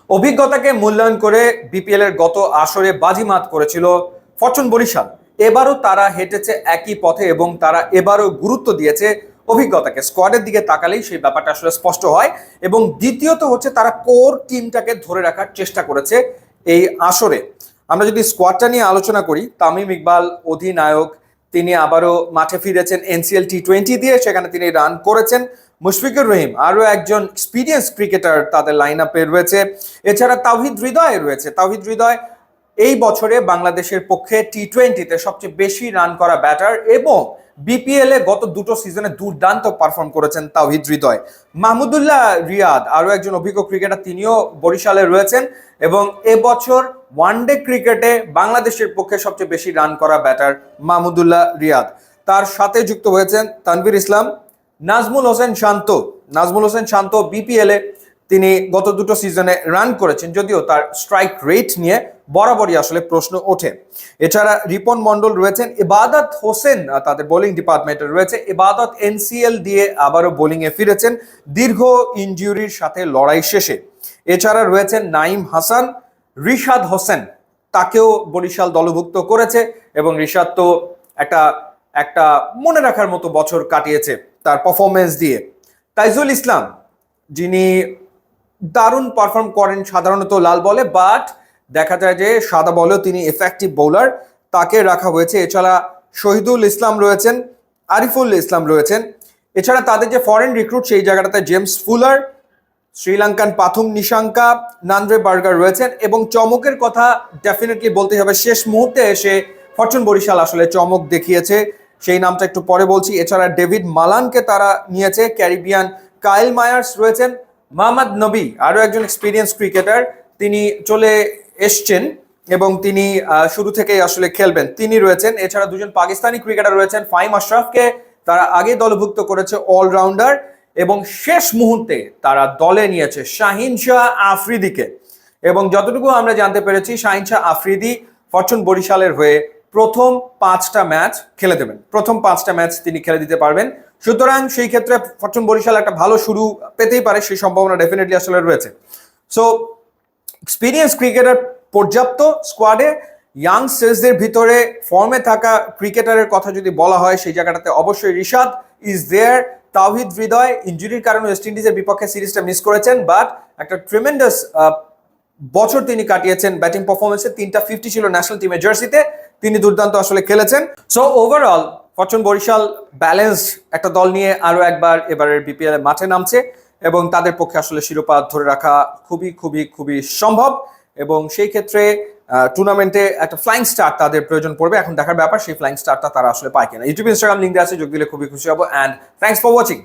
অভিজ্ঞতাকে মূল্যায়ন করে বিপিএল এর গত আসরে বাজিমাত করেছিল ফরচুন বরিশাল। এবারও তারা হেঁটেছে একই পথে এবং তারা এবারও গুরুত্ব দিয়েছে অভিজ্ঞতাকে। স্কোয়াডের দিকে তাকালেই সেই ব্যাপারটা আসলে স্পষ্ট হয়। এবং দ্বিতীয়ত হচ্ছে তারা কোর টিমটাকে ধরে রাখার চেষ্টা করেছে এই আসরে। আমরা যদি স্কোয়াডটা নিয়ে আলোচনা করি, তামিম ইকবাল অধিনায়ক, তিনি আবারও মাঠে ফিরেছেন এনসিএল টি20 দিয়ে, সেখানে তিনি রান করেছেন। মুশফিকুর রহিম আরও একজন এক্সপিরিয়েন্স ক্রিকেটার তাদের লাইন আপে রয়েছে। এছাড়া তাওহিদ হৃদয় রয়েছে। তাওহিদ হৃদয় এই বছরে বাংলাদেশের পক্ষে টি20তে সবচেয়ে বেশি রান করা ব্যাটার এবং বিপিএল এ গত দুটো সিজনে দুর্দান্ত পারফর্ম করেছেন তাওহিদ হৃদয়। মাহমুদুল্লাহ রিয়াদ আরও একজন অভিজ্ঞ ক্রিকেটার, তিনিও বরিশালে রয়েছেন এবং এবছর ওয়ানডে ক্রিকেটে বাংলাদেশের পক্ষে সবচেয়ে বেশি রান করা ব্যাটার মাহমুদুল্লাহ রিয়াদ। তার সাথে যুক্ত হয়েছেন তানভীর ইসলাম, নাজমুল হোসেন শান্ত। নাজমুল হোসেন শান্ত বিপিএল এ তিনি গত দুটো সিজনে রান করেছেন, যদিও তার স্ট্রাইক রেট নিয়ে বরাবরই আসলে প্রশ্ন ওঠে। এছাড়া রিপন মন্ডল রয়েছেন, ইবাদত হোসেন তাদের বোলিং ডিপার্টমেন্টে রয়েছে। ইবাদত এনসিএল দিয়ে আবারও বোলিংয়ে ফিরেছেন দীর্ঘ ইনজুরির সাথে লড়াই শেষে। এছাড়া রয়েছেন নাইম হাসান, রিশাদ হোসেন, তাকেও বরিশাল দলভুক্ত করেছে এবং রিশাদ তো একটা একটা মনে রাখার মতো বছর কাটিয়েছে তার পারফরমেন্স দিয়ে। তাইজুল ইসলাম, যিনি দারুণ পারফর্ম করেন সাধারণত লাল বলে, বাট দেখা যায় যে সাদা বলেও তিনি এফেক্টিভ বোলার, তাকে রাখা হয়েছে। এছাড়া শহীদুল ইসলাম রয়েছেন, আরিফুল ইসলাম রয়েছেন। এছাড়া তাদের যে ফরেন রিক্রুট সেই জায়গাটাতে James fuller, Sri Lankan Pathum Nissanka, Nandre burger রয়েছেন। এবং চমকের কথা ডেফিনেটলি বলতে হবে, শেষ মুহূর্তে এসে ফরচুন বরিশাল আসলে চমক দেখিয়েছে, সেই নামটা একটু পরে বলছি। এছাড়া ডেভিড মালানকে তারা নিয়েছে, ক্যারিবিয়ান কাইল মায়ার্স রয়েছেন, মোহাম্মদ নবী আরও একজন এক্সপিরিয়েন্স ক্রিকেটার, তিনি চলে এসছেন এবং তিনি শুরু থেকেই আসলে খেলবেন, তিনি রয়েছেন। এছাড়া দুজন পাকিস্তানি ক্রিকেটার রয়েছেন, ফাহিম আশরাফকে তারা আগে দলভুক্ত করেছে অলরাউন্ডার, এবং শেষ মুহূর্তে তারা দলে নিয়েছে শাহিন শাহ আফ্রিদিকে। এবং যতটুকু আমরা জানতে পেরেছি, শাহিন শাহ আফ্রিদি ফরচুন বরিশালের হয়ে প্রথম 5টা ম্যাচ খেলে দেবেন, প্রথম 5টা ম্যাচ তিনি খেলে দিতে পারবেন। সুতরাং সেই ক্ষেত্রে ফরচুন বরিশাল একটা ভালো শুরু পেতেই পারে, সেই সম্ভাবনা ডেফিনেটলি আসলে রয়েছে। সো এক্সপিরিয়েন্স ক্রিকেটার পর্যাপ্ত স্কোয়াডে। ইয়াংস্টার্সদের ভিতরে ফর্মে থাকা ক্রিকেটারের কথা যদি বলা হয়, সেই জায়গাটাতে অবশ্যই রিশাদ ইজ দেয়ার। তাওহিদ হৃদয় ইনজুরির কারণে ওয়েস্ট ইন্ডিজের বিপক্ষে সিরিজটা মিস করেছেন, বাট একটা ট্রিমেন্ডাস বছর তিনি কাটিয়েছেন ব্যাটিং পারফরমেন্সে। 3টা 50 ছিল ন্যাশনাল টিমের জার্সিতে, তিনি দুর্দান্ত আসলে খেলেছেন। So overall Fortune Barishal balanced একটা দল নিয়ে আরও একবার এবারের বিপিএল এর মাঠে নামছে এবং তাদের পক্ষে আসলে শিরোপা ধরে রাখা খুবই খুবই খুবই সম্ভব। এবং সেই ক্ষেত্রে টুর্নামেন্টে একটা ফ্লাইং স্টার তাদের প্রয়োজন পড়বে। এখন দেখার ব্যাপার সেই ফ্লাইং স্টারটা তারা আসলে পায় কিনা। ইউটিউব ইনস্টাগ্রাম লিঙ্ক দেওয়া আছে, যোগ দিলে খুবই খুশি হবো। And thanks for watching.